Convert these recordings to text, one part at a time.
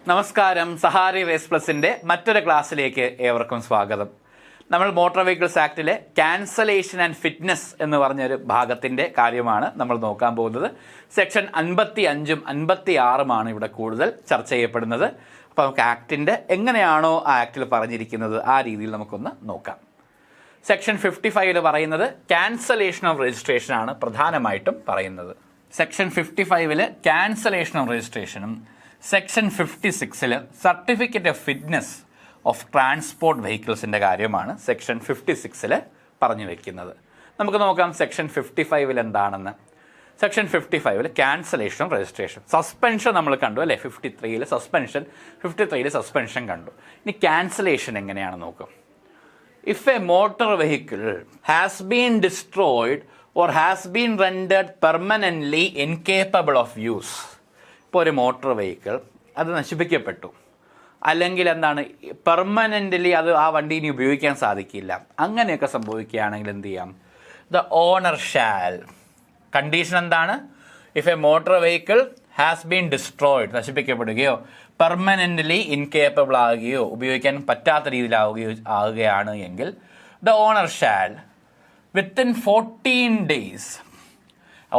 നമസ്കാരം. സഹാരി റേസ് പ്ലസിൻ്റെ മറ്റൊരു ക്ലാസ്സിലേക്ക് ഏവർക്കും സ്വാഗതം. നമ്മൾ മോട്ടോർ വെഹിക്കിൾസ് ആക്ടിലെ ക്യാൻസലേഷൻ ആൻഡ് ഫിറ്റ്നസ് എന്ന് പറഞ്ഞൊരു ഭാഗത്തിൻ്റെ കാര്യമാണ് നമ്മൾ നോക്കാൻ പോകുന്നത്. സെക്ഷൻ 55ഉം 56ഉമാണ് ഇവിടെ കൂടുതൽ ചർച്ച ചെയ്യപ്പെടുന്നത്. അപ്പോൾ നമുക്ക് ആക്ടിൻ്റെ എങ്ങനെയാണോ ആ ആക്ടിൽ പറഞ്ഞിരിക്കുന്നത് ആ രീതിയിൽ നമുക്കൊന്ന് നോക്കാം. സെക്ഷൻ 55 പറയുന്നത് ക്യാൻസലേഷൻ ഓഫ് രജിസ്ട്രേഷൻ ആണ് പ്രധാനമായിട്ടും പറയുന്നത്. സെക്ഷൻ 55 ക്യാൻസലേഷൻ ഓഫ് രജിസ്ട്രേഷനും section 56 certificate of fitness of transport വെഹിക്കിൾസിൻ്റെ കാര്യമാണ് സെക്ഷൻ 56 പറഞ്ഞു വയ്ക്കുന്നത്. നമുക്ക് നോക്കാം സെക്ഷൻ 55 എന്താണെന്ന്. Section 55 cancellation of registration, suspension നമ്മൾ കണ്ടു അല്ലേ. 53 സസ്പെൻഷൻ കണ്ടു. ഇനി ക്യാൻസലേഷൻ എങ്ങനെയാണ് നോക്കും. If a motor vehicle has been destroyed or has been rendered permanently incapable of use. ഇപ്പോൾ ഒരു മോട്ടോർ വെഹിക്കിൾ അത് നശിപ്പിക്കപ്പെട്ടു, അല്ലെങ്കിൽ എന്താണ് പെർമനൻ്റ്ലി അത് ആ വണ്ടി ഇനി ഉപയോഗിക്കാൻ സാധിക്കില്ല, അങ്ങനെയൊക്കെ സംഭവിക്കുകയാണെങ്കിൽ എന്ത് ചെയ്യാം? ദ ഓണർ ഷാൽ, കണ്ടീഷൻ എന്താണ്? If a motor vehicle has been destroyed, നശിപ്പിക്കപ്പെടുകയോ പെർമനൻ്റ്ലി ഇൻകേപ്പബിൾ ആകുകയോ ഉപയോഗിക്കാൻ പറ്റാത്ത രീതിയിലാവുകയാണ് എങ്കിൽ the owner shall within 14 days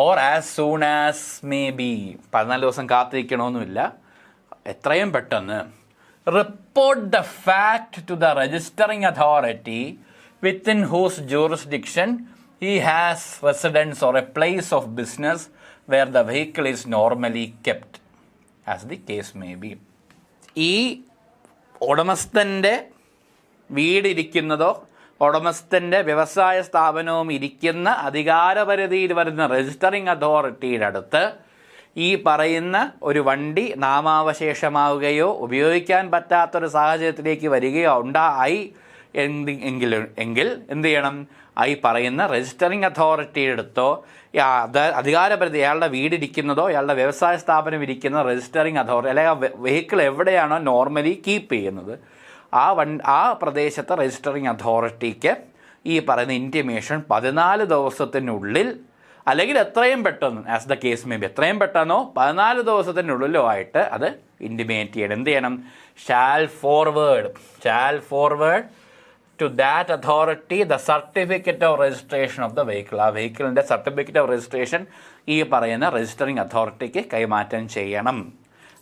or as soon as may be, 14 ദിവസം കാത്തിരിക്കണമെന്നില്ല, എത്രയും പെട്ടെന്ന് report the fact to the registering authority within whose jurisdiction he has residence or a place of business where the vehicle is normally kept, as the case may be. ഈ ഉടമസ്ഥൻ്റെ വീടിരിക്കുന്നതോ ഉടമസ്ഥൻ്റെ വ്യവസായ സ്ഥാപനവും ഇരിക്കുന്ന അധികാരപരിധിയിൽ വരുന്ന registering അതോറിറ്റിയുടെ അടുത്ത് ഈ പറയുന്ന ഒരു വണ്ടി നാമാവശേഷമാവുകയോ ഉപയോഗിക്കാൻ പറ്റാത്തൊരു സാഹചര്യത്തിലേക്ക് വരികയോ ഉണ്ടായി എങ്കിൽ എന്ത് ചെയ്യണം? ഈ പറയുന്ന രജിസ്റ്ററിംഗ് അതോറിറ്റിയുടെ അടുത്തോ അധികാരപരിധി, അയാളുടെ വീടിരിക്കുന്നതോ അയാളുടെ വ്യവസായ സ്ഥാപനം ഇരിക്കുന്ന രജിസ്റ്ററിംഗ് അതോറിറ്റി അല്ലെങ്കിൽ വെഹിക്കിൾ എവിടെയാണോ നോർമലി കീപ്പ് ചെയ്യുന്നത് ആ പ്രദേശത്തെ രജിസ്റ്ററിംഗ് അതോറിറ്റിക്ക് ഈ പറയുന്ന ഇൻറ്റിമേഷൻ 14 ദിവസത്തിനുള്ളിൽ, അല്ലെങ്കിൽ എത്രയും പെട്ടെന്ന്, as the case may be, എത്രയും പെട്ടെന്നോ 14 ദിവസത്തിനുള്ളിലോ ആയിട്ട് അത് ഇൻറ്റിമേറ്റ് ചെയ്യണം. എന്ത് ചെയ്യണം? Shall forward to that authority the certificate of registration of the vehicle. ആ വെഹിക്കിളിൻ്റെ സർട്ടിഫിക്കറ്റ് ഓഫ് രജിസ്ട്രേഷൻ ഈ പറയുന്ന രജിസ്റ്ററിംഗ് അതോറിറ്റിക്ക് കൈമാറ്റം ചെയ്യണം.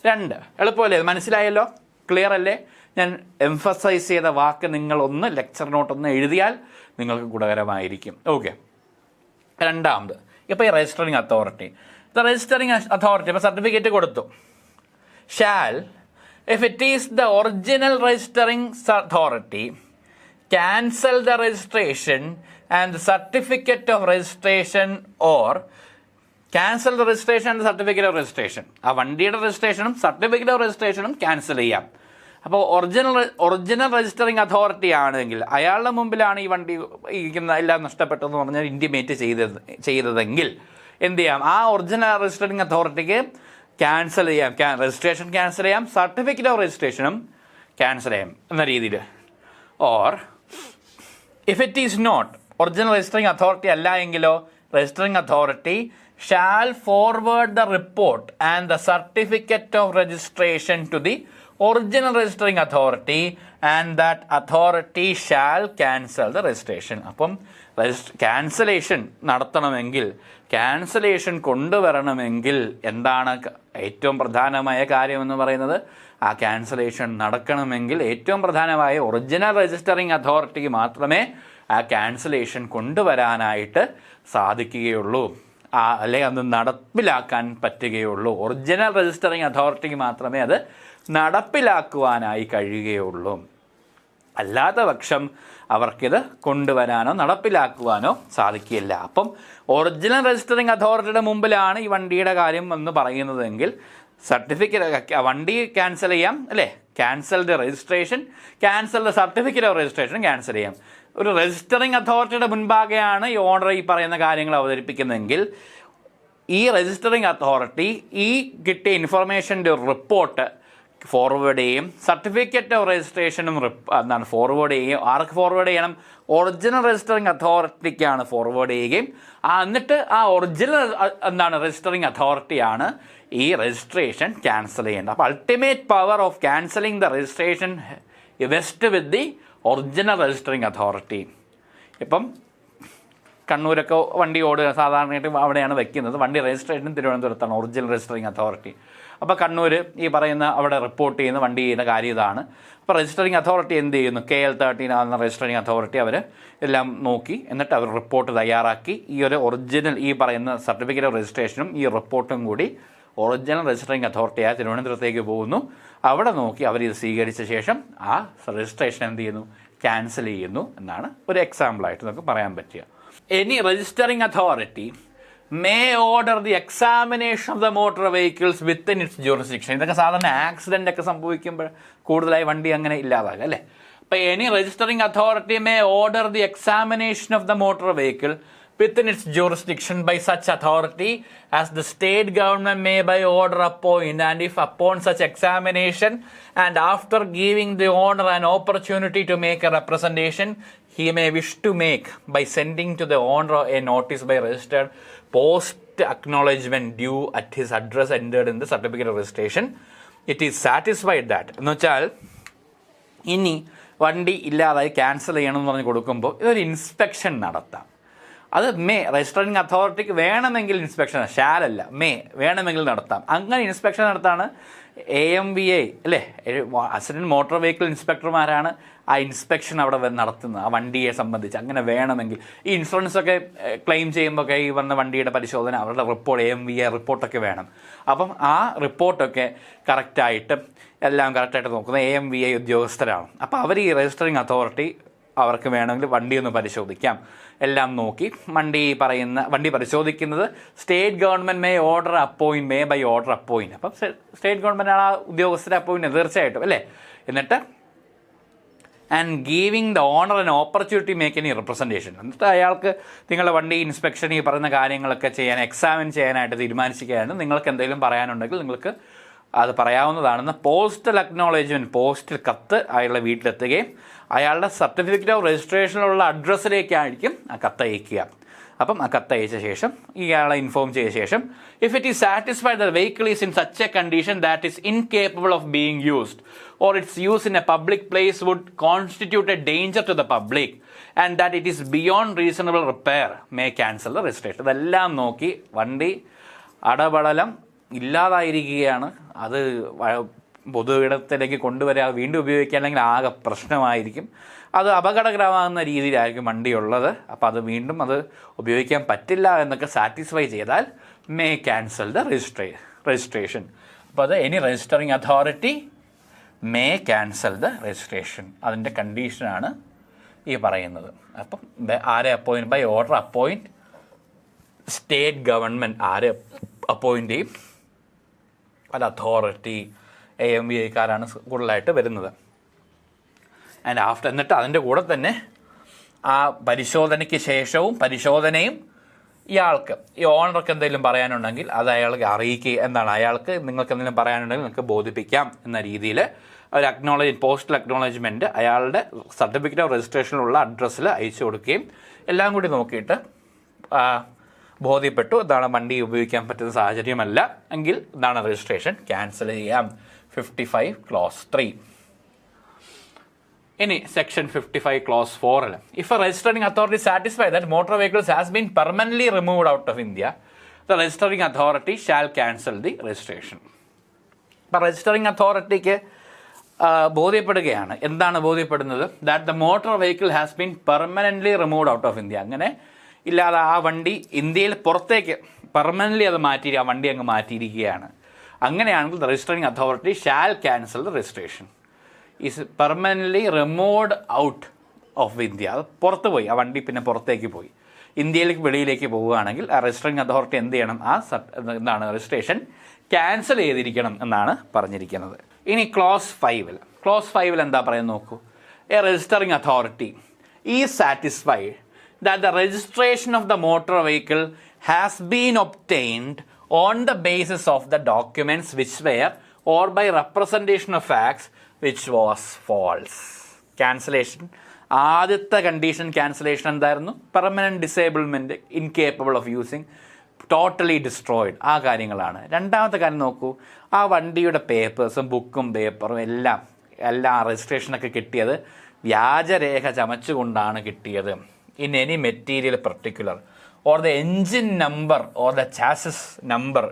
2 എളുപ്പമല്ലേ? മനസ്സിലായല്ലോ? ക്ലിയർ അല്ലേ? ഞാൻ എംഫസൈസ് ചെയ്ത വാക്ക് നിങ്ങളൊന്ന് ലെക്ചർ നോട്ടൊന്ന് എഴുതിയാൽ നിങ്ങൾക്ക് ഗുണകരമായിരിക്കും. ഓക്കെ. 2ാമത്, ഇപ്പോൾ ഈ registering authority, the registering authority ഇപ്പോൾ സർട്ടിഫിക്കറ്റ് കൊടുത്തു. Shall, if it is the original registering authority, cancel the registration and the certificate of registration or cancel the registration and certificate of registration. ആ വണ്ടിയുടെ രജിസ്ട്രേഷനും certificate of രജിസ്ട്രേഷനും cancel ചെയ്യാം. അപ്പോൾ original registering authority ആണെങ്കിൽ അയാളുടെ മുമ്പിലാണ് ഈ വണ്ടി ഇരിക്കുന്ന എല്ലാം നഷ്ടപ്പെട്ടതെന്ന് പറഞ്ഞാൽ ഇൻറ്റിമേറ്റ് ചെയ്തതെങ്കിൽ എന്ത് ചെയ്യാം? ആ ഒറിജിനൽ രജിസ്റ്ററിംഗ് അതോറിറ്റിക്ക് ക്യാൻസൽ ചെയ്യാം, രജിസ്ട്രേഷൻ ക്യാൻസൽ ചെയ്യാം, സർട്ടിഫിക്കറ്റ് ഓഫ് രജിസ്ട്രേഷനും ക്യാൻസൽ ചെയ്യാം എന്ന രീതിയിൽ. Or if it is not original registering authority അല്ല എങ്കിലോ registering authority shall forward the report and the certificate of registration to the original registering authority and that authority shall cancel the registration. അപ്പം cancellation നടത്തണമെങ്കിൽ, cancellation കൊണ്ടുവരണമെങ്കിൽ എന്താണ് ഏറ്റവും പ്രധാനമായ കാര്യമെന്ന് പറയുന്നത്? ആ ക്യാൻസലേഷൻ നടക്കണമെങ്കിൽ ഏറ്റവും പ്രധാനമായ ഒറിജിനൽ രജിസ്റ്ററിംഗ് അതോറിറ്റിക്ക് മാത്രമേ ആ ക്യാൻസലേഷൻ കൊണ്ടുവരാനായിട്ട് സാധിക്കുകയുള്ളൂ, അല്ലെങ്കിൽ അത് നടപ്പിലാക്കാൻ പറ്റുകയുള്ളൂ. ഒറിജിനൽ രജിസ്റ്ററിംഗ് അതോറിറ്റിക്ക് മാത്രമേ അത് നടപ്പിലാക്കുവാനായി കഴിയുകയുള്ളൂ. അല്ലാത്ത പക്ഷം അവർക്കിത് കൊണ്ടുവരാനോ നടപ്പിലാക്കുവാനോ സാധിക്കില്ല. അപ്പം ഒറിജിനൽ രജിസ്റ്ററിംഗ് അതോറിറ്റിയുടെ മുമ്പിലാണ് ഈ വണ്ടിയുടെ കാര്യം എന്ന് പറയുന്നതെങ്കിൽ സർട്ടിഫിക്കറ്റ്, വണ്ടി ക്യാൻസൽ ചെയ്യാം അല്ലേ, cancel the registration, cancel the certificate of registration cancel ചെയ്യാം. ഒരു രജിസ്റ്ററിംഗ് അതോറിറ്റിയുടെ മുൻപാകെയാണ് ഈ ഓണർ ഈ പറയുന്ന കാര്യങ്ങൾ അവതരിപ്പിക്കുന്നതെങ്കിൽ ഈ രജിസ്റ്ററിംഗ് അതോറിറ്റി ഈ കിട്ടിയ ഇൻഫർമേഷൻ്റെ ഒരു റിപ്പോർട്ട് ഫോർവേഡ് ചെയ്യും. സർട്ടിഫിക്കറ്റ് ഓഫ് രജിസ്ട്രേഷനും എന്താണ് ഫോർവേഡ് ചെയ്യും. ആർക്ക് ഫോർവേഡ് ചെയ്യണം? ഒറിജിനൽ രജിസ്റ്ററിങ് അതോറിറ്റിക്കാണ് ഫോർവേഡ് ചെയ്യുകയും എന്നിട്ട് ആ ഒറിജിനൽ രജിസ്റ്ററിങ് അതോറിറ്റിയാണ് ഈ രജിസ്ട്രേഷൻ ക്യാൻസൽ ചെയ്യേണ്ടത്. അപ്പോൾ ultimate power of cancelling the registration west with the original registering authority. ഇപ്പം കണ്ണൂരൊക്കെ വണ്ടി ഓടുക സാധാരണയായിട്ട് അവിടെയാണ് വെക്കുന്നത്. വണ്ടി രജിസ്ട്രേഷൻ തിരുവനന്തപുരത്താണ് ഒറിജിനൽ രജിസ്റ്ററിങ് അതോറിറ്റി. അപ്പോൾ കണ്ണൂർ ഈ പറയുന്ന അവിടെ റിപ്പോർട്ട് ചെയ്യുന്ന വണ്ടി ചെയ്യുന്ന കാര്യം ഇതാണ്. അപ്പോൾ രജിസ്റ്ററിങ് അതോറിറ്റി എന്ത് ചെയ്യുന്നു? KL13 എന്ന രജിസ്റ്ററിങ് അതോറിറ്റി അവർ എല്ലാം നോക്കി എന്നിട്ട് അവർ റിപ്പോർട്ട് തയ്യാറാക്കി ഈ ഒരു ഒറിജിനൽ ഈ പറയുന്ന സർട്ടിഫിക്കറ്റ് ഓഫ് രജിസ്ട്രേഷനും ഈ റിപ്പോർട്ടും കൂടി ഒറിജിനൽ രജിസ്റ്ററിങ് അതോറിറ്റിയായ തിരുവനന്തപുരത്തേക്ക് പോകുന്നു. അവിടെ നോക്കി അവർ ഇത് സ്വീകരിച്ച ശേഷം ആ രജിസ്ട്രേഷൻ എന്ത് ചെയ്യുന്നു? ക്യാൻസൽ ചെയ്യുന്നു എന്നാണ് ഒരു എക്സാമ്പിളായിട്ട് നമുക്ക് പറയാൻ പറ്റുക. Any registering authority may order the examination of the motor vehicles within its jurisdiction. ഇതൊക്കെ സാധാരണ ആക്സിഡൻ്റ് ഒക്കെ സംഭവിക്കുമ്പോൾ കൂടുതലായി വണ്ടി അങ്ങനെ ഇല്ലാതാകുക അല്ലേ. അപ്പോൾ any registering authority may order the examination of the motor vehicle within its jurisdiction by such authority as the state government may by order appoint, and if upon such examination and after giving the owner an opportunity to make a representation, he may wish to make by sending to the owner a notice by registered post acknowledgement due at his address entered in the certificate of registration, it is satisfied that എന്ന് വെച്ചാൽ ഇനി വണ്ടി ഇല്ലാതായി cancel ചെയ്യണമെന്ന് പറഞ്ഞ് കൊടുക്കുമ്പോൾ ഇതൊരു inspection നടത്താം. അത് രജിസ്റ്ററിംഗ് അതോറിറ്റിക്ക് വേണമെങ്കിൽ ഇൻസ്പെക്ഷൻ, ഷാലല്ല വേണമെങ്കിൽ നടത്താം. അങ്ങനെ ഇൻസ്പെക്ഷൻ നടത്താണ് AMVA അല്ലേ, അസിസ്റ്റന്റ് മോട്ടോർ വെഹിക്കിൾ ഇൻസ്പെക്ടർമാരാണ് ആ ഇൻസ്പെക്ഷൻ അവിടെ നടത്തുന്നത് ആ വണ്ടിയെ സംബന്ധിച്ച്. അങ്ങനെ വേണമെങ്കിൽ ഈ ഇൻഷുറൻസ് ഒക്കെ ക്ലെയിം ചെയ്യുമ്പോൾ ഒക്കെ ഈ വന്ന വണ്ടിയുടെ പരിശോധന അവരുടെ റിപ്പോർട്ട് AMVA റിപ്പോർട്ടൊക്കെ വേണം. അപ്പം ആ റിപ്പോർട്ടൊക്കെ കറക്റ്റായിട്ട് എല്ലാം കറക്റ്റായിട്ട് നോക്കുന്ന AMVA ഉദ്യോഗസ്ഥരാണ്. അപ്പോൾ അവർ ഈ രജിസ്റ്ററിംഗ് അതോറിറ്റി അവർക്ക് വേണമെങ്കിൽ വണ്ടി ഒന്ന് പരിശോധിക്കാം, എല്ലാം നോക്കി വണ്ടി പരിശോധിക്കുന്നത് state government may order appoint, may by order appoint. അപ്പം സ്റ്റേറ്റ് ഗവൺമെൻറ്റാണ് ആ ഉദ്യോഗസ്ഥരെ അപ്പോയിൻറ്റ് തീർച്ചയായിട്ടും അല്ലേ. എന്നിട്ട് and giving the owner an opportunity make any representation. എന്നിട്ട് അയാൾക്ക് നിങ്ങളുടെ വണ്ടി ഇൻസ്പെക്ഷൻ ഈ പറയുന്ന കാര്യങ്ങളൊക്കെ എക്സാമിൻ ചെയ്യാനായിട്ട് തീരുമാനിക്കുകയാണ്. നിങ്ങൾക്ക് എന്തെങ്കിലും പറയാനുണ്ടെങ്കിൽ നിങ്ങൾക്ക് അത് പറയാവുന്നതാണെന്ന് പോസ്റ്റൽ അക്നോളജ്മെൻറ്റ്, പോസ്റ്റിൽ കത്ത് അയാളുടെ വീട്ടിലെത്തുകയും അയാളുടെ സർട്ടിഫിക്കറ്റ് ഓഫ് രജിസ്ട്രേഷനിലുള്ള അഡ്രസ്സിലേക്കായിരിക്കും ആ കത്ത് അയക്കുക. അപ്പം ആ കത്ത് അയച്ച ശേഷം ഇയാളെ ഇൻഫോം ചെയ്ത ശേഷം if it is satisfied the vehicle is in such a condition that is incapable of being used or its use in a public place would constitute a danger to the public and that it is beyond reasonable repair may cancel the registration. ഇതെല്ലാം നോക്കി വണ്ടി അടപടലം ഇല്ലാതായിരിക്കുകയാണ്, അത് പൊതുയിടത്തിലേക്ക് വീണ്ടും ഉപയോഗിക്കുകയാണെങ്കിൽ ആകെ പ്രശ്നമായിരിക്കും, അത് അപകടകരമാകുന്ന രീതിയിലായിരിക്കും വണ്ടിയുള്ളത്. അപ്പോൾ അത് വീണ്ടും അത് ഉപയോഗിക്കാൻ പറ്റില്ല എന്നൊക്കെ സാറ്റിസ്ഫൈ ചെയ്താൽ മേ ക്യാൻസൽ ദ രജിസ്ട്രേഷൻ. അപ്പോൾ അത് any registering authority may cancel the registration, അതിൻ്റെ കണ്ടീഷനാണ് ഈ പറയുന്നത്. അപ്പം ആരെ appoint? By order appoint state government ആരെ അപ്പോയിൻറ്റ് ചെയ്യും? അത് അതോറിറ്റി AMVAക്കാരാണ് കൂടുതലായിട്ട് വരുന്നത്. എന്നിട്ട് അതിൻ്റെ കൂടെ തന്നെ ആ പരിശോധനയ്ക്ക് ശേഷവും പരിശോധനയും ഇയാൾക്ക് ഈ ഓണർക്ക് എന്തെങ്കിലും പറയാനുണ്ടെങ്കിൽ അത് അയാൾക്ക് അറിയിക്കുക അയാൾക്ക് നിങ്ങൾക്ക് എന്തെങ്കിലും പറയാനുണ്ടെങ്കിൽ നിങ്ങൾക്ക് ബോധിപ്പിക്കാം എന്ന രീതിയിൽ ഒരു പോസ്റ്റൽ അക്നോളജ്മെൻറ്റ് അയാളുടെ സർട്ടിഫിക്കറ്റ് ഓഫ് രജിസ്ട്രേഷനിലുള്ള അഡ്രസ്സിൽ അയച്ചു കൊടുക്കുകയും എല്ലാം കൂടി നോക്കിയിട്ട് ബോധ്യപ്പെട്ടു എന്താണ് വണ്ടി ഉപയോഗിക്കാൻ പറ്റുന്ന സാഹചര്യമല്ല എങ്കിൽ എന്താണ് രജിസ്ട്രേഷൻ ക്യാൻസൽ ചെയ്യാം. 55 ക്ലോസ് 3. ഇനി section 55 clause 4 if a registering authority satisfy that motor vehicles has been permanently removed out of India the registering authority shall cancel the registration. അപ്പം രജിസ്റ്ററിംഗ് അതോറിറ്റിക്ക് ബോധ്യപ്പെടുകയാണ്. എന്താണ് ബോധ്യപ്പെടുന്നത്? That the motor vehicle has been permanently removed out of India. അങ്ങനെ ഇല്ലാതെ ആ വണ്ടി ഇന്ത്യയിൽ പുറത്തേക്ക് പെർമനൻ്റ്ലി അത് ആ വണ്ടി അങ്ങ് മാറ്റിയിരിക്കുകയാണ്. അങ്ങനെയാണെങ്കിൽ the registering authority shall cancel the registration. Is permanently removed out of India. അത് പുറത്ത് പോയി, ആ വണ്ടി പിന്നെ പുറത്തേക്ക് പോയി ഇന്ത്യയിലേക്ക് വെളിയിലേക്ക് പോവുകയാണെങ്കിൽ ആ രജിസ്റ്ററിംഗ് അതോറിറ്റി എന്ത് ചെയ്യണം? രജിസ്ട്രേഷൻ ക്യാൻസൽ ചെയ്തിരിക്കണം എന്നാണ് പറഞ്ഞിരിക്കുന്നത്. ഇനി ക്ലോസ് 5 എന്താ പറയുന്നത് നോക്കൂ. A registering authority is satisfied that the registration of the motor vehicle has been obtained on the basis of the documents which were or by representation of facts which was false. Cancellation. ആദ്യത്തെ condition cancellation എന്തായിരുന്നു? Permanent disablement, incapable of using, totally destroyed, ആ കാര്യങ്ങളാണ്. രണ്ടാമത്തെ കാര്യം നോക്കൂ, ആ വണ്ടിയുടെ പേപ്പേഴ്സും ബുക്കും പേപ്പറും എല്ലാം രജിസ്ട്രേഷനൊക്കെ കിട്ടിയത് വ്യാജരേഖ ചമച്ചുകൊണ്ടാണ് കിട്ടിയത്. In any material particular or the engine number or the chassis number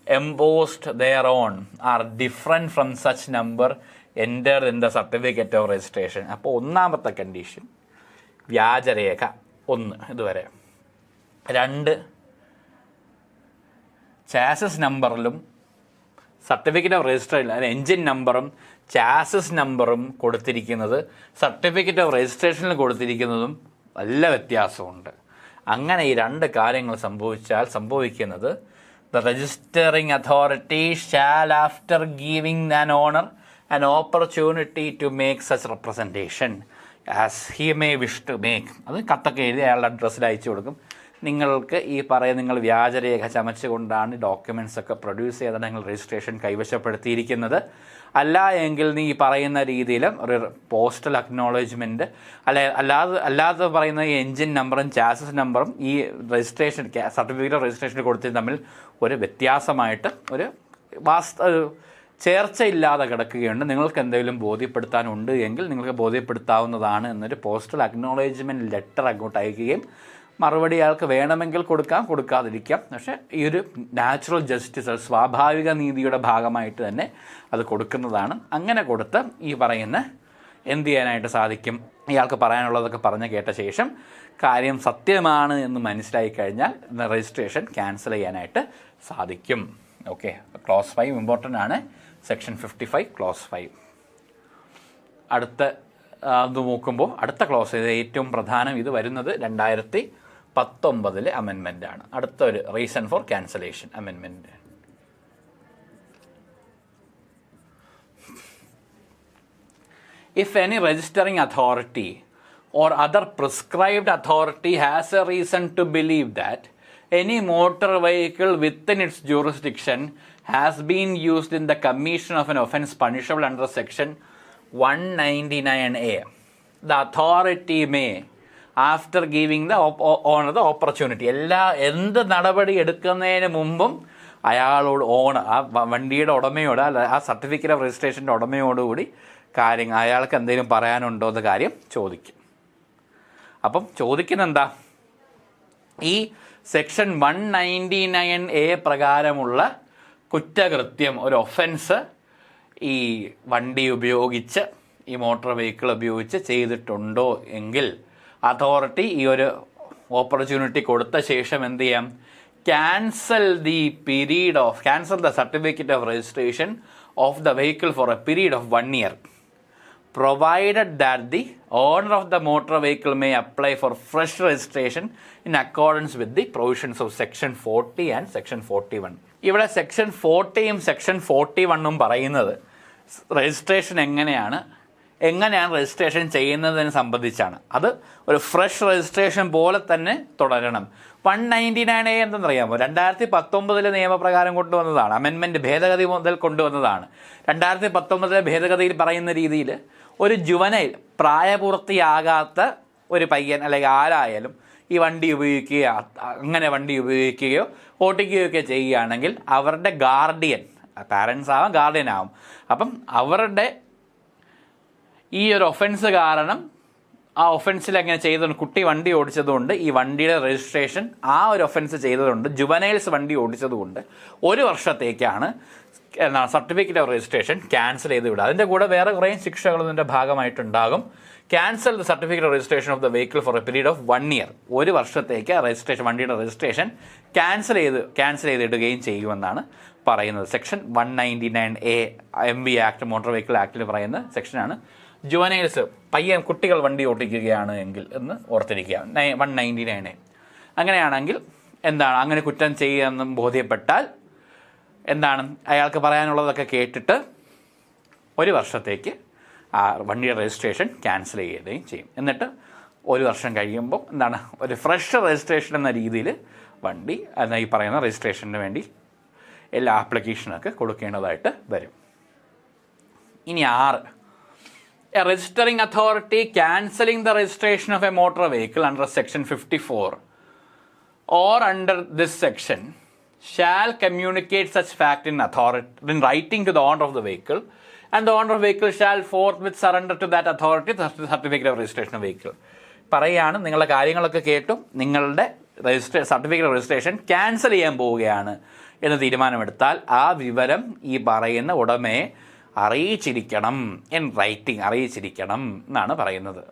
embossed thereon are different from such number entered in the certificate of registration. അപ്പോൾ ഒന്നാമത്തെ കണ്ടീഷൻ വ്യാജരേഖ 1 ഇതുവരെ. 2, ചാസിസ് നമ്പറിലും സർട്ടിഫിക്കറ്റ് ഓഫ് രജിസ്ട്രേഷൻ എൻജിൻ നമ്പറും chassis നമ്പറും കൊടുത്തിരിക്കുന്നത് certificate of രജിസ്ട്രേഷനിൽ കൊടുത്തിരിക്കുന്നതും നല്ല വ്യത്യാസമുണ്ട്. അങ്ങനെ ഈ 2 കാര്യങ്ങൾ സംഭവിക്കുന്നത് the registering authority shall, after giving an owner an opportunity to make such representation as he may wish to make, അത് കത്തൊക്കെ എഴുതി അയാളുടെ അഡ്രസ്സിൽ അയച്ചു കൊടുക്കും. നിങ്ങൾക്ക് ഈ നിങ്ങൾ വ്യാജരേഖ ചമച്ചുകൊണ്ടാണ് ഡോക്യുമെൻറ്റ്സ് ഒക്കെ പ്രൊഡ്യൂസ് ചെയ്താണ് നിങ്ങൾ രജിസ്ട്രേഷൻ കൈവശപ്പെടുത്തിയിരിക്കുന്നത്, അല്ല എങ്കിൽ നീ പറയുന്ന രീതിയിൽ ഒരു പോസ്റ്റൽ അക്നോളജ്മെൻറ്റ് അല്ലാതെ പറയുന്ന ഈ എൻജിൻ നമ്പറും ചാസിസ് നമ്പറും ഈ രജിസ്ട്രേഷൻ സർട്ടിഫിക്കറ്റ് ഓഫ് രജിസ്ട്രേഷൻ കൊടുത്തത് തമ്മിൽ ഒരു വ്യത്യാസമായിട്ട് ഒരു ചേർച്ചയില്ലാതെ കിടക്കുകയുണ്ട്, നിങ്ങൾക്ക് എന്തെങ്കിലും ബോധ്യപ്പെടുത്താനുണ്ട് എങ്കിൽ നിങ്ങൾക്ക് ബോധ്യപ്പെടുത്താവുന്നതാണ് എന്നൊരു പോസ്റ്റൽ അക്നോളജ്മെൻറ്റ് ലെറ്റർ അങ്ങോട്ട് അയക്കുകയും മറുപടി അയാൾക്ക് വേണമെങ്കിൽ കൊടുക്കാം, കൊടുക്കാതിരിക്കാം. പക്ഷേ ഈ ഒരു നാച്ചുറൽ ജസ്റ്റിസ്, സ്വാഭാവിക നീതിയുടെ ഭാഗമായിട്ട് തന്നെ അത് കൊടുക്കുന്നതാണ്. അങ്ങനെ കൊടുത്ത് ഈ പറയുന്ന എന്ത് ചെയ്യാനായിട്ട് സാധിക്കും? ഇയാൾക്ക് പറയാനുള്ളതൊക്കെ പറഞ്ഞ് കേട്ട ശേഷം കാര്യം സത്യമാണ് എന്ന് മനസ്സിലായി കഴിഞ്ഞാൽ രജിസ്ട്രേഷൻ ക്യാൻസൽ ചെയ്യാനായിട്ട് സാധിക്കും. ഓക്കെ, ക്ലോസ് 5 ഇമ്പോർട്ടൻ്റ് ആണ്. Section 55 close 5. അടുത്ത അത് നോക്കുമ്പോൾ അടുത്ത ക്ലോസ് ഏറ്റവും പ്രധാനം ഇത് വരുന്നത് 2019 അമെൻമെൻ്റ് ആണ്. അടുത്തൊരു reason for cancellation amendment. If any registering authority or other prescribed authority has a reason to believe that any motor vehicle within its jurisdiction has been used in the commission of an offence punishable under section 199A, the authority may, after giving the owner the opportunity, എന്ത് നടപടി എടുക്കുന്നതിന് മുമ്പും അയാളോട് ആ വണ്ടിയുടെ ഉടമയോട് അല്ല ആ certificate of രജിസ്ട്രേഷൻ്റെ ഉടമയോടുകൂടി അയാൾക്ക് എന്തെങ്കിലും പറയാനുണ്ടോ എന്ന കാര്യം ചോദിക്കും. അപ്പം ചോദിക്കുന്നത് എന്താ? ഈ സെക്ഷൻ 199A പ്രകാരമുള്ള കുറ്റകൃത്യം, ഒരു ഒഫൻസ് ഈ വണ്ടി ഉപയോഗിച്ച്, ഈ മോട്ടോർ വെഹിക്കിൾ ഉപയോഗിച്ച് ചെയ്തിട്ടുണ്ടോ എങ്കിൽ അതോറിറ്റി ഈ ഒരു ഓപ്പർച്യൂണിറ്റി കൊടുത്ത ശേഷം എന്ത് ചെയ്യാം? Cancel the certificate of registration of the vehicle for a period of 1 year, provided that the owner of the motor vehicle may apply for fresh registration in accordance with the provisions of section 40 and section 41. ഇവിടെ section 40യും section 41 പറയുന്നത് registration എങ്ങനെയാണ് registration ചെയ്യുന്നതിനെ സംബന്ധിച്ചാണ്. അത് ഒരു fresh registration പോലെ തന്നെ തുടരണം. 199A എന്തെന്നറിയാമോ? 2019 നിയമപ്രകാരം കൊണ്ടുവന്നതാണ്. അമെൻമെൻറ്റ് ഭേദഗതി മുതൽ കൊണ്ടുവന്നതാണ്. 2019 ഭേദഗതിയിൽ പറയുന്ന രീതിയിൽ ഒരു ജുവനൈൽ, പ്രായപൂർത്തിയാകാത്ത ഒരു പയ്യൻ അല്ലെങ്കിൽ ആരായാലും ഈ വണ്ടി ഉപയോഗിക്കുകയോ ഓട്ടിക്കുകയോ ഒക്കെ ചെയ്യുകയാണെങ്കിൽ അവരുടെ ഗാർഡിയൻ, പാരൻസ് ആവാം ഗാർഡിയൻ ആവും, അപ്പം അവരുടെ ഈ ഒരു ഒഫൻസ് കാരണം ആ ഒഫൻസിൽ അങ്ങനെ ചെയ്തതുകൊണ്ട്, കുട്ടി വണ്ടി ഓടിച്ചതുകൊണ്ട് ഈ വണ്ടിയുടെ രജിസ്ട്രേഷൻ ആ ഒരു ഒഫൻസ് ചെയ്തതുകൊണ്ട്, ജുവനൈൽസ് വണ്ടി ഓടിച്ചതുകൊണ്ട് 1 വർഷത്തേക്കാണ് സർട്ടിഫിക്കറ്റ് ഓഫ് രജിസ്ട്രേഷൻ ക്യാൻസൽ ചെയ്ത് വിടുക. അതിൻ്റെ കൂടെ വേറെ കുറേ ശിക്ഷകളും ഇതിൻ്റെ ഭാഗമായിട്ടുണ്ടാകും. Cancel the certificate of registration of the vehicle for a period of 1 year, 1 വർഷത്തേക്ക് വണ്ടിയുടെ രജിസ്ട്രേഷൻ ക്യാൻസൽ ചെയ്തിടുകയും ചെയ്യുമെന്നാണ് പറയുന്നത്. Section 199A MV act, motor vehicle ആക്ടിൽ പറയുന്ന സെക്ഷനാണ്. ജുവനൈൽസ്, കുട്ടികൾ വണ്ടി ഓടിക്കുകയാണ് എങ്കിൽ എന്ന് ഓർത്തിരിക്കുക. 199A അങ്ങനെയാണെങ്കിൽ എന്താണ്? അങ്ങനെ കുറ്റം ചെയ്യുമെന്നും ബോധ്യപ്പെട്ടാൽ എന്താണ്? അയാൾക്ക് പറയാനുള്ളതൊക്കെ കേട്ടിട്ട് 1 വർഷത്തേക്ക് ആ വണ്ടിയുടെ രജിസ്ട്രേഷൻ ക്യാൻസൽ ചെയ്യുകയും ചെയ്യും. എന്നിട്ട് 1 വർഷം കഴിയുമ്പോൾ എന്താണ്? ഒരു ഫ്രഷ് രജിസ്ട്രേഷൻ എന്ന രീതിയിൽ വണ്ടി ഈ പറയുന്ന രജിസ്ട്രേഷന് വേണ്ടി എല്ലാ ആപ്ലിക്കേഷനൊക്കെ കൊടുക്കേണ്ടതായിട്ട് വരും. ഇനി 6, A registering authority cancelling the registration of A motor vehicle under section 54 or under this section shall communicate such fact in writing to the owner of the vehicle, and the owner of the vehicle shall forthwith surrender to that authority the certificate of registration of vehicle. പറയുകയാണ്, നിങ്ങളുടെ കാര്യങ്ങളൊക്കെ കേട്ടും നിങ്ങളുടെ certificate of registration cancel ചെയ്യാൻ പോവുകയാണ് എന്ന് തീരുമാനമെടുത്താൽ ആ വിവരം ഈ പറയുന്ന ഉടമയെ അറിയിച്ചിരിക്കണം, ഇൻ റൈറ്റിംഗ് അറിയിച്ചിരിക്കണം എന്നാണ് പറയുന്നത്.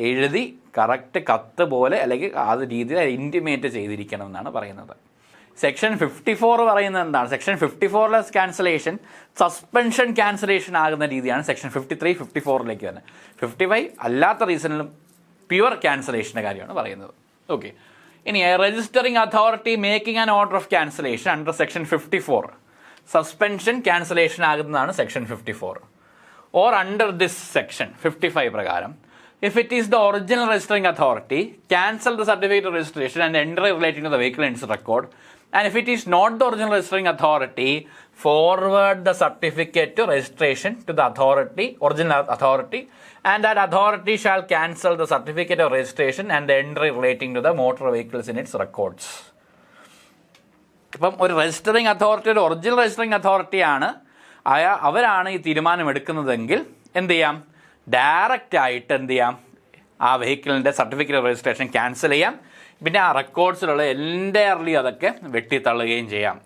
എഴുതി കറക്റ്റ് കത്ത് പോലെ അല്ലെങ്കിൽ അത് രീതിയിൽ ഇൻറ്റിമേറ്റ് ചെയ്തിരിക്കണം എന്നാണ് പറയുന്നത്. സെക്ഷൻ 54 പറയുന്നത് എന്താണ്? സെക്ഷൻ 54 ക്യാൻസലേഷൻ സസ്പെൻഷൻ ക്യാൻസലേഷൻ ആകുന്ന രീതിയാണ് സെക്ഷൻ 53, 54 വരുന്നത്. 55 അല്ലാത്ത റീസണിലും പ്യുവർ ക്യാൻസലേഷൻ്റെ കാര്യമാണ് പറയുന്നത്. ഓക്കെ, ഇനി registering authority making an order of cancellation under section 54 suspension cancellation ആകുന്നതാണ് section 54. Or under this section 55 പ്രകാരം if it is the original registering authority, cancel the certificate of registration and entry relating to the vehicle in its record. And if it is not the original registering authority, forward the certificate to registration to the authority, original authority, and that authority shall cancel the certificate of registration and the entry relating to the motor vehicles in its records. ഇപ്പം ഒരു registering authority, ഒരു original registering അതോറിറ്റിയാണ്, അവരാണ് ഈ തീരുമാനം എടുക്കുന്നതെങ്കിൽ എന്ത് ചെയ്യാം? Direct ആയിട്ട് എന്ത് ചെയ്യാം? ആ വെഹിക്കിളിൻ്റെ സർട്ടിഫിക്കറ്റ് ഓഫ് രജിസ്ട്രേഷൻ ക്യാൻസൽ ചെയ്യാം. പിന്നെ ആ റെക്കോർഡ്സിലുള്ള എൻറ്റയർലി അതൊക്കെ വെട്ടിത്തള്ളുകയും ചെയ്യാം.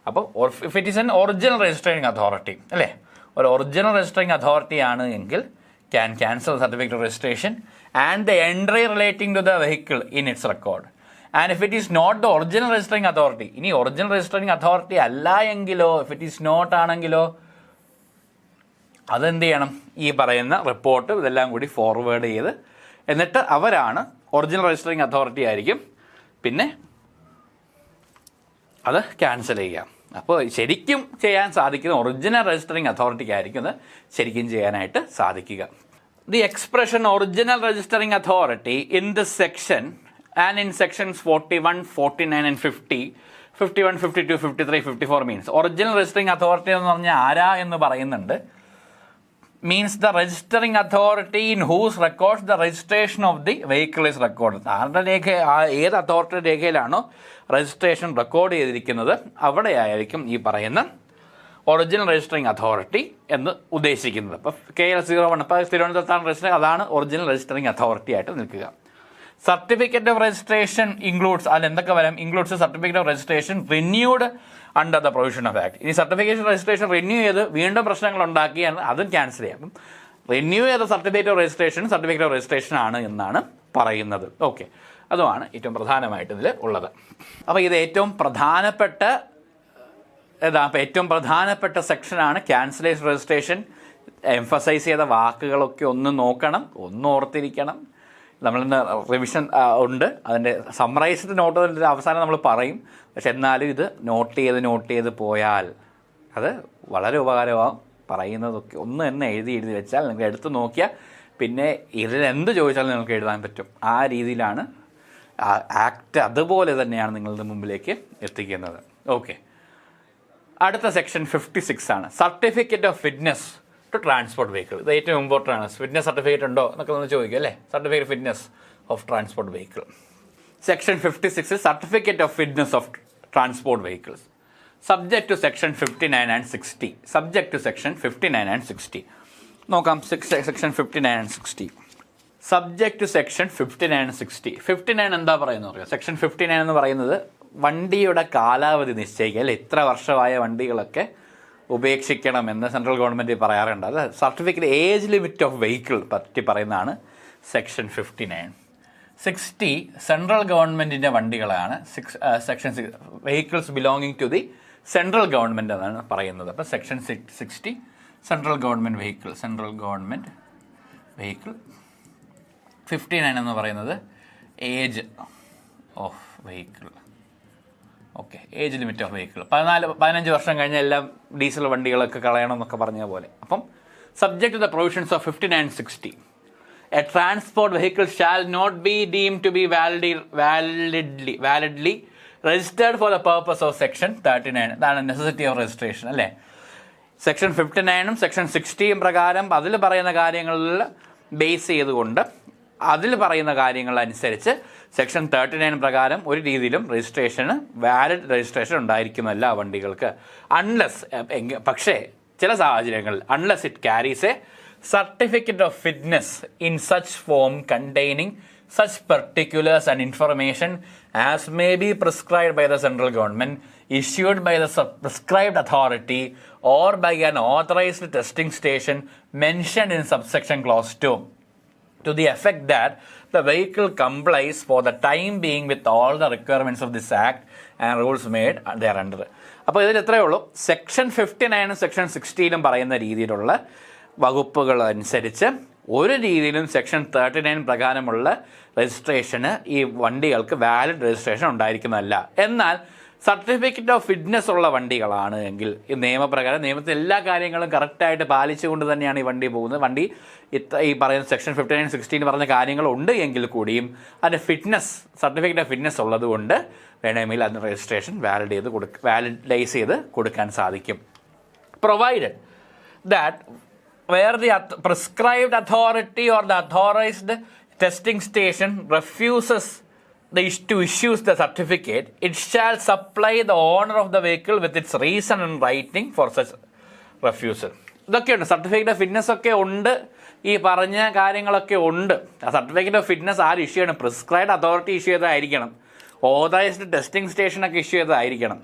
അപ്പോൾ if it is an original registering authority അല്ലേ, ഒരു ഒറിജിനൽ രജിസ്ട്രിങ് അതോറിറ്റി ആണ് എങ്കിൽ can cancel certificate of registration and the entry relating to the vehicle in its record. And if it is not the original registering authority, ഇനി original registering authority അല്ല എങ്കിലോ, if it is not ആണെങ്കിലോ അതെന്ത് ചെയ്യണം? ഈ പറയുന്ന report ഇതെല്ലാം കൂടി ഫോർവേഡ് ചെയ്ത് എന്നിട്ട് അവരാണ് ഒറിജിനൽ രജിസ്റ്ററിംഗ് അതോറിറ്റി ആയിരിക്കും പിന്നെ അത് ക്യാൻസൽ ചെയ്യാം. അപ്പോൾ ശരിക്കും ചെയ്യാൻ സാധിക്കുന്ന ഒറിജിനൽ രജിസ്റ്ററിംഗ് അതോറിറ്റിക്ക് ആയിരിക്കും അത് ശരിക്കും ചെയ്യാനായിട്ട് സാധിക്കുക. The expression original registering authority in this section and in sections 41, 49 and 50, 51, 52, 53, 54 means original registering authority എന്ന് പറഞ്ഞാൽ ആരാ എന്ന് പറയുന്നുണ്ട്. means the registering authority in whose records the registration of the vehicle is recorded. ആരുടെ രേഖ, ഏത് അതോറിറ്റിയുടെ രേഖയിലാണോ രജിസ്ട്രേഷൻ റെക്കോർഡ് ചെയ്തിരിക്കുന്നത് അവിടെയായിരിക്കും ഈ പറയുന്ന ഒറിജിനൽ രജിസ്റ്ററിംഗ് അതോറിറ്റി എന്ന് ഉദ്ദേശിക്കുന്നത്. ഇപ്പോൾ KL01 ഇപ്പോൾ തിരുവനന്തപുരത്താണ് രജിസ്റ്റർ, അതാണ് ഒറിജിനൽ രജിസ്റ്ററിംഗ് അതോറിറ്റി ആയിട്ട് നിൽക്കുക. സർട്ടിഫിക്കറ്റ് ഓഫ് രജിസ്ട്രേഷൻ ഇൻക്ലൂഡ്സ്, അതിൽ എന്തൊക്കെ വരാം? Includes certificate of registration renewed under the provision of act. ഇനി സർട്ടിഫിക്കറ്റ് രജിസ്ട്രേഷൻ റിന്യൂ ചെയ്ത് വീണ്ടും പ്രശ്നങ്ങൾ ഉണ്ടാക്കിയാണ് അതും ക്യാൻസൽ ചെയ്യാം. അപ്പം റിന്യൂ ചെയ്ത സർട്ടിഫിക്കറ്റ് ഓഫ് രജിസ്ട്രേഷൻ ആണ് എന്നാണ് പറയുന്നത്. ഓക്കെ, അതുമാണ് ഏറ്റവും പ്രധാനമായിട്ട് ഇതിൽ ഉള്ളത്. അപ്പോൾ ഇത് ഏറ്റവും പ്രധാനപ്പെട്ട സെക്ഷനാണ് ക്യാൻസലേഷൻ രജിസ്ട്രേഷൻ. എംഫസൈസ് ചെയ്ത വാക്കുകളൊക്കെ ഒന്ന് നോക്കണം, ഒന്ന് ഓർത്തിരിക്കണം. നമ്മളിന്ന് റിവിഷൻ ഉണ്ട്, അതിൻ്റെ സമ്മറൈസ്ഡ് നോട്ട് അവസാനം നമ്മൾ പറയും. പക്ഷെ എന്നാലും ഇത് നോട്ട് ചെയ്ത് പോയാൽ അത് വളരെ ഉപകാരമാകും. പറയുന്നതൊക്കെ ഒന്ന് തന്നെ എഴുതി വെച്ചാൽ നിങ്ങൾക്ക് എടുത്ത് നോക്കിയാൽ പിന്നെ ഇതിലെന്ത് ചോദിച്ചാലും നിങ്ങൾക്ക് എഴുതാൻ പറ്റും. ആ രീതിയിലാണ് ആക്ട് അതുപോലെ തന്നെയാണ് നിങ്ങളുടെ മുമ്പിലേക്ക് എത്തിക്കുന്നത്. ഓക്കെ, അടുത്ത സെക്ഷൻ 56 ആണ്. Certificate of fitness to transport vehicle. ഇത് ഏറ്റവും ഇമ്പോർട്ടൻ്റ് ആണ്. ഫിറ്റ്നസ് സർട്ടിഫിക്കറ്റ് ഉണ്ടോ എന്നൊക്കെ ഒന്ന് ചോദിക്കും അല്ലേ, certificate fitness of transport vehicle. Section 56 certificate of fitness of transport vehicles subject to section 59 and 60. Subject to section 59 and 60 നോക്കാം. Section 59 and 60 subject to section 59 and 60. 59 എന്താ പറയുന്നത് അറിയാം? സെക്ഷൻ 59 എന്ന് പറയുന്നത് വണ്ടിയുടെ കാലാവധി നിശ്ചയിക്കുക. ഇത്ര വർഷമായ വണ്ടികളൊക്കെ ഉപേക്ഷിക്കണമെന്ന് സെൻട്രൽ ഗവൺമെൻറ് പറയാറുണ്ട്. അത് certificate age limit of vehicle പറ്റി പറയുന്നതാണ് സെക്ഷൻ 59. 60 സെൻട്രൽ ഗവൺമെൻറ്റിൻ്റെ വണ്ടികളാണ്. Section vehicles belonging to the central government എന്നാണ് പറയുന്നത്. അപ്പോൾ സെക്ഷൻ 60 സെൻട്രൽ ഗവൺമെൻറ് വെഹിക്കിൾ. 59 എന്ന് പറയുന്നത് age of vehicle. Okay, age limit of vehicle 15 വർഷം കഴിഞ്ഞാൽ എല്ലാം ഡീസൽ വണ്ടികളൊക്കെ കളയണം എന്നൊക്കെ പറഞ്ഞ പോലെ. അപ്പം subject to the provisions of 59 and 60, a transport vehicle shall not be deemed to be validly registered for the purpose of section 39. അതാണ് നെസസിറ്റി ഓഫ് രജിസ്ട്രേഷൻ അല്ലേ. സെക്ഷൻ 59 സെക്ഷൻ 60 പ്രകാരം അതിൽ പറയുന്ന കാര്യങ്ങളിൽ ബേസ് ചെയ്തുകൊണ്ട് അതിൽ പറയുന്ന കാര്യങ്ങളനുസരിച്ച് സെക്ഷൻ 39 പ്രകാരം ഒരു രീതിയിലും രജിസ്ട്രേഷന് വാലിഡ് രജിസ്ട്രേഷൻ ഉണ്ടായിരിക്കുന്നതല്ല ആ വണ്ടികൾക്ക്. പക്ഷേ ചില സാഹചര്യങ്ങളിൽ unless it carries A certificate of fitness in such form containing such particulars and information as may be prescribed by the central government, issued by the prescribed authority or by an authorized testing station mentioned in subsection clause 2, to the effect that the vehicle complies for the time being with all the requirements of this act and rules made thereunder. അപ്പോൾ ഇതിൽ എത്രയേ ഉള്ളൂ, section 59 section 60 പറയുന്ന രീതിയിലുള്ള വകുപ്പുകൾ അനുസരിച്ച് ഒരു രീതിയിലും section 39 പ്രകാരമുള്ള രജിസ്ട്രേഷന് ഈ വണ്ടികൾക്ക് വാലിഡ് രജിസ്ട്രേഷൻ ഉണ്ടായിരിക്കുന്നതല്ല. എന്നാൽ സർട്ടിഫിക്കറ്റ് ഓഫ് ഫിറ്റ്നസ് ഉള്ള വണ്ടികളാണ് എങ്കിൽ ഈ നിയമപ്രകാരം നിയമത്തിൽ എല്ലാ കാര്യങ്ങളും കറക്റ്റായിട്ട് പാലിച്ചുകൊണ്ട് തന്നെയാണ് ഈ വണ്ടി പോകുന്നത്. വണ്ടി ഈ പറയുന്ന സെക്ഷൻ 59 60 പറഞ്ഞ കാര്യങ്ങളുണ്ട് എങ്കിൽ കൂടിയും അതിൻ്റെ സർട്ടിഫിക്കറ്റ് ഓഫ് ഫിറ്റ്നസ് ഉള്ളത് കൊണ്ട് വേണമെങ്കിൽ അതിന് രജിസ്ട്രേഷൻ വാലിഡൈസ് ചെയ്ത് കൊടുക്കാൻ സാധിക്കും. Provided that where the prescribed authority or the authorized testing station refuses to issue the certificate, it shall supply the owner of the vehicle with its reason and writing for such refusal. ഇതൊക്കെയുണ്ട്. Certificate of fitness ഒക്കെ ഉണ്ട്, ഈ പറഞ്ഞ കാര്യങ്ങളൊക്കെ ഉണ്ട്. ആ certificate of fitness ആര് issue ചെയ്യണം? പ്രിസ്ക്രൈബ്ഡ് അതോറിറ്റി ഇഷ്യൂ ചെയ്തതായിരിക്കണം, ഓതറൈസ്ഡ് ടെസ്റ്റിംഗ് സ്റ്റേഷനൊക്കെ ഇഷ്യൂ ചെയ്തതായിരിക്കണം.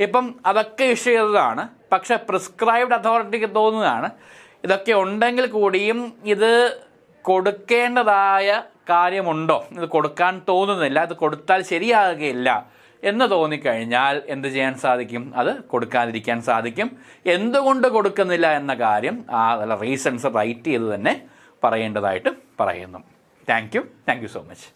ഇപ്പം അതൊക്കെ ഇഷ്യൂ ചെയ്തതാണ്, പക്ഷേ പ്രിസ്ക്രൈബ്ഡ് അതോറിറ്റിക്ക് തോന്നുന്നതാണ് ഇതൊക്കെ ഉണ്ടെങ്കിൽ കൂടിയും ഇത് കൊടുക്കേണ്ടതായ കാര്യമുണ്ടോ, ഇത് കൊടുക്കാൻ തോന്നുന്നില്ല, ഇത് കൊടുത്താൽ ശരിയാകുകയില്ല എന്ന് തോന്നിക്കഴിഞ്ഞാൽ എന്ത് ചെയ്യാൻ സാധിക്കും? അത് കൊടുക്കാതിരിക്കാൻ സാധിക്കും. എന്തുകൊണ്ട് കൊടുക്കുന്നില്ല എന്ന കാര്യം റീസൺസ് റൈറ്റ് ചെയ്ത് തന്നെ പറയേണ്ടതായിട്ട് പറയുന്നു. Thank you so much.